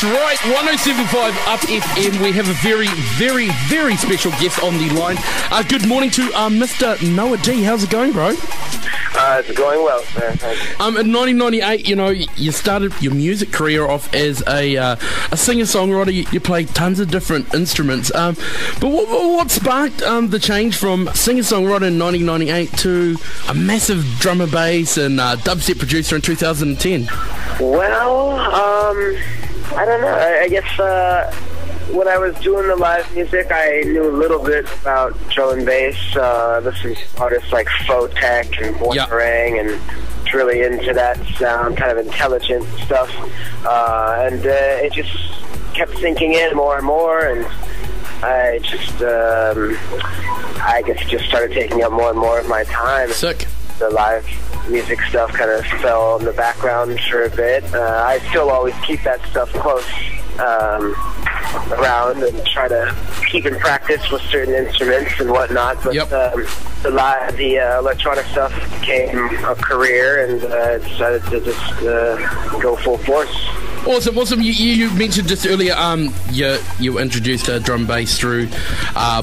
That's right, 107.5 Up FM. We have a very, very, very special guest on the line. Good morning to Mr. Noah D. How's it going, bro? It's going well, sir. In 1998, you started your music career off as a singer-songwriter. You played tons of different instruments. But what sparked the change from singer-songwriter in 1998 to a massive drum and bass and dubstep producer in 2010? Well, I don't know. I guess when I was doing the live music, I knew a little bit about drum and bass. Listening to artists like Photek and Boomerang, and really into that sound, kind of intelligent stuff. And it just kept sinking in more and more, and I guess just started taking up more and more of my time. Sick. The live music stuff kind of fell in the background for a bit. I still always keep that stuff close around and try to keep in practice with certain instruments and whatnot. But the electronic stuff became a career, and decided to just go full force. Awesome. You mentioned just earlier, you introduced drum and bass through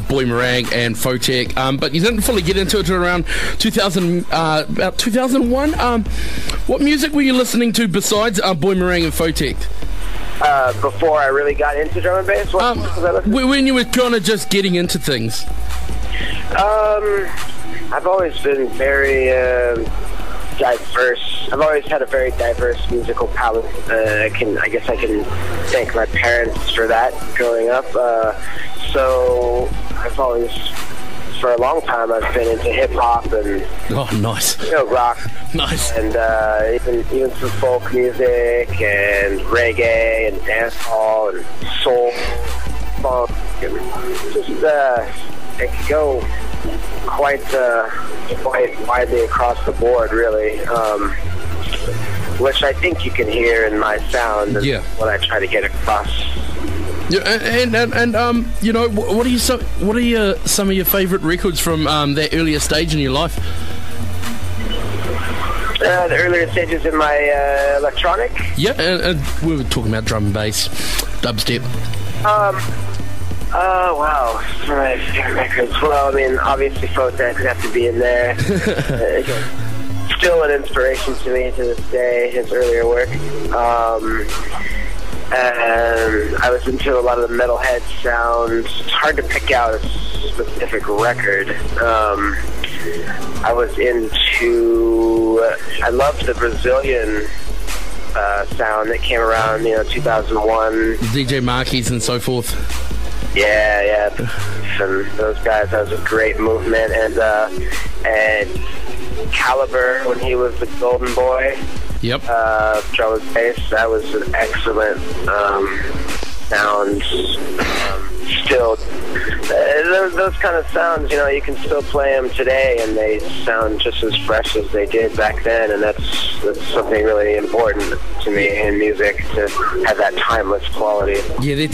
Boomerang and Photek, but you didn't fully get into it until around about 2001. What music were you listening to besides Boomerang and Photek? Before I really got into drum and bass? When you were kind of just getting into things? I've always been very diverse. I've always had a very diverse musical palette. I guess I can thank my parents for that growing up. So I've always, for a long time, I've been into hip hop and nice, rock, nice, and even some folk music and reggae and dancehall and soul, funk, and just it could go quite widely across the board, really. Which I think you can hear in my sound and what I try to get across. Yeah, and what are some of your favourite records from that earlier stage in your life? The earlier stages in my electronic? Yeah, and we were talking about drum and bass, dubstep. Oh, wow. My favorite records. Well, I mean, obviously Photek would have to be in there. Still an inspiration to me to this day, his earlier work. And I was into a lot of the metalhead sounds. It's hard to pick out a specific record. I loved the Brazilian sound that came around, 2001. DJ Marquis and so forth. Yeah. And those guys, that was a great movement. And Caliber, when he was the Golden Boy. Yep. Drum and bass, that was an excellent sound. Still, those kind of sounds, you can still play them today, and they sound just as fresh as they did back then, and that's something really important to me in music, to have that timeless quality. Yeah, they're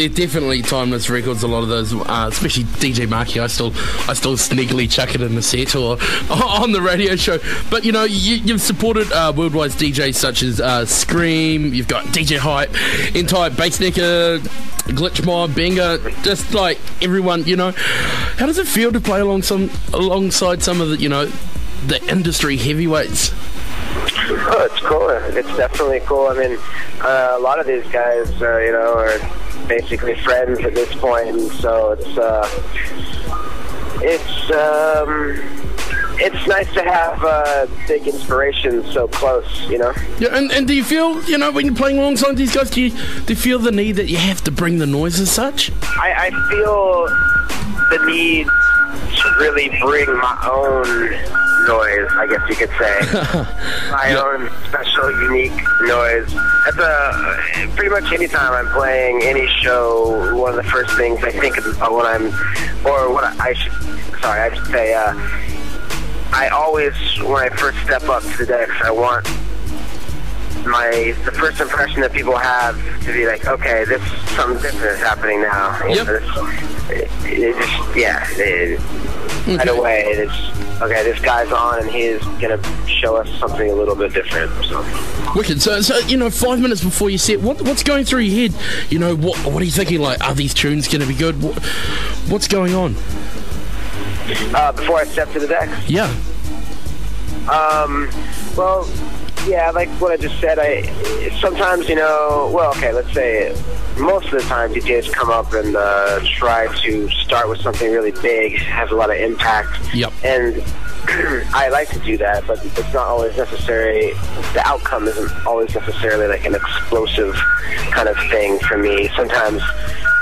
definitely timeless records. A lot of those, especially DJ Marquis, I still sneakily chuck it in the set or on the radio show. But you've supported worldwide DJs such as Scream. You've got DJ Hype, N-Type, Bassnecker, Glitch Mob, Benga, just like everyone, How does it feel to play alongside some of the industry heavyweights? Oh, it's cool. It's definitely cool. I mean, a lot of these guys, are basically friends at this point, and so it's nice to have big inspirations so close, Yeah, and do you feel, when you're playing alongside these guys, do you feel the need that you have to bring the noise as such? I feel the need to really bring my own noise, I guess you could say. My own special, unique noise. That's pretty much any time I'm playing any show, one of the first things I think about I should say, I always, when I first step up to the decks, I want the first impression that people have to be like, okay, something different is happening now. Yep. right away. It's okay. This guy's on, and he's gonna show us something a little bit different. So. Wicked. So 5 minutes before you set, what's going through your head? What are you thinking? Like, are these tunes going to be good? What's going on? Before I step to the deck? Yeah. Well, yeah, like what I just said, sometimes, let's say most of the time DJs come up and try to start with something really big, has a lot of impact. Yep. And I like to do that, but it's not always necessary. The outcome isn't always necessarily like an explosive kind of thing for me. Sometimes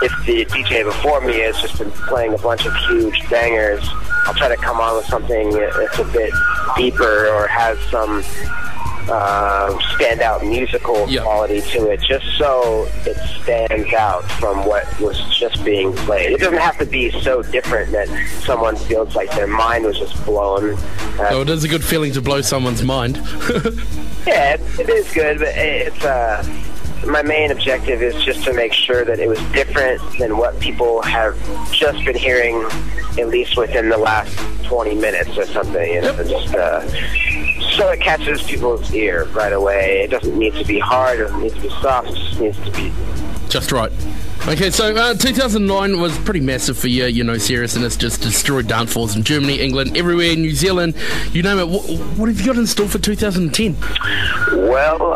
if the DJ before me has just been playing a bunch of huge bangers, I'll try to come on with something that's a bit deeper or has some standout musical quality to it, just so it stands out from what was just being played. It doesn't have to be so different that someone feels like their mind was just blown. Oh, it is a good feeling to blow someone's mind. Yeah, it is good, but it's my main objective is just to make sure that it was different than what people have just been hearing, at least within the last 20 minutes or something. Just so it catches people's ear right away. It doesn't need to be hard, it doesn't need to be soft, it just needs to be just right. Okay, so 2009 was pretty massive for you, Seriousness just destroyed dance floors in Germany, England, everywhere, New Zealand, you name it. What have you got in store for 2010? Well,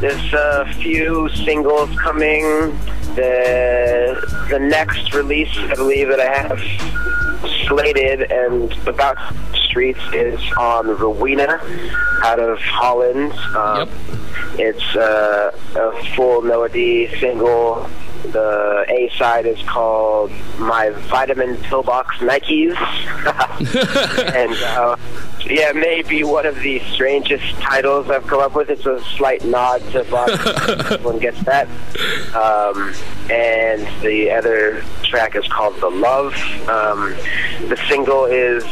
there's a few singles coming. The next release, I believe, that I have slated and about streets is on Rowena out of Holland. It's a full no-ID single. The A-side is called My Vitamin Pillbox Nikes. And yeah, maybe one of the strangest titles I've come up with. It's a slight nod to Bob. Everyone gets that. And the other track is called The Love. The single is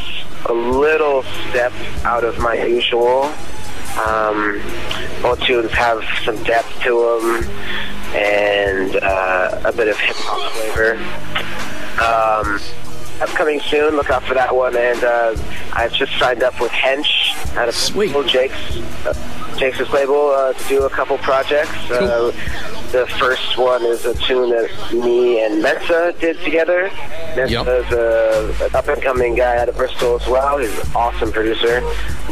a little step out of my usual. All tunes have some depth to them and a bit of hip-hop flavor. Upcoming soon, look out for that one. And I've just signed up with Hench out of Jake's label to do a couple projects. Cool. The first one is a tune that me and Mensa did together. Mensa is an up-and-coming guy out of Bristol as well. He's an awesome producer.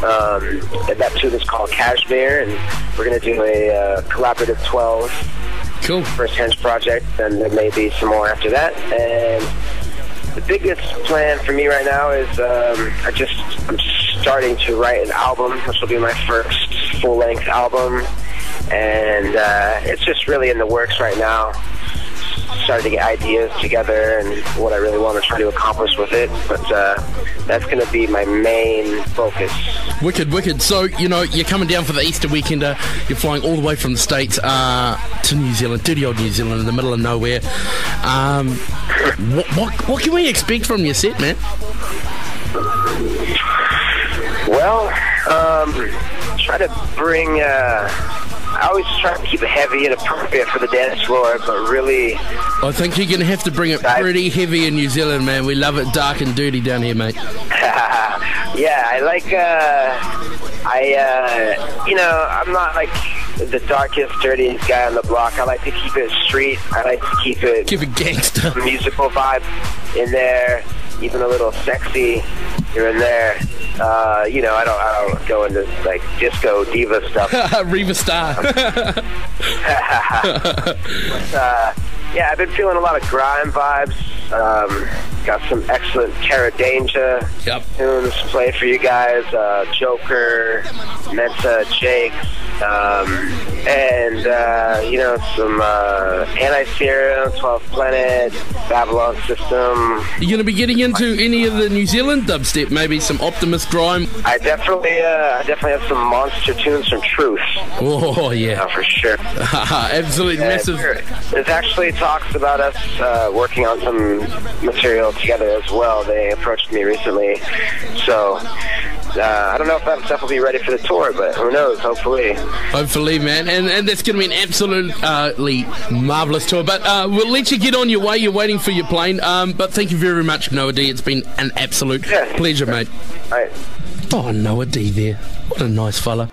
And that tune is called Cashmere, and we're going to do a collaborative 12. Cool. First Hench project, and there may be some more after that. And the biggest plan for me right now is I'm starting to write an album, which will be my first full-length album. And it's just really in the works right now. Starting to get ideas together and what I really want to try to accomplish with it. But that's going to be my main focus. Wicked. So, you're coming down for the Easter weekender. You're flying all the way from the States to New Zealand, dirty old New Zealand in the middle of nowhere. What can we expect from your set, man? Well, try to bring... I always try to keep it heavy and appropriate for the dance floor, but really... I think you're going to have to bring it pretty heavy in New Zealand, man. We love it dark and dirty down here, mate. Yeah, I like... I'm not like the darkest, dirtiest guy on the block. I like to keep it street. I like to keep it gangster. Musical vibe in there, even a little sexy here and there. I don't go into like disco diva stuff. Reva Star. But, yeah, I've been feeling a lot of grime vibes. Got some excellent Cara Danger tunes to play for you guys. Joker, Mensa, Jake, and some Anti-Serum, 12th Planet, Babylon System. You going to be getting into any of the New Zealand dubstep? Maybe some Optimus grime? I definitely have some monster tunes from Truth. Oh yeah, for sure. Absolutely massive. There's actually talks about us working on some material together as well. They approached me recently, so I don't know if that stuff will be ready for the tour, but who knows? Hopefully. Hopefully, man. And that's going to be an absolutely marvellous tour. But we'll let you get on your way. You're waiting for your plane. But thank you very much, Noah D. It's been an absolute pleasure, mate. All right. Oh, Noah D there. What a nice fella.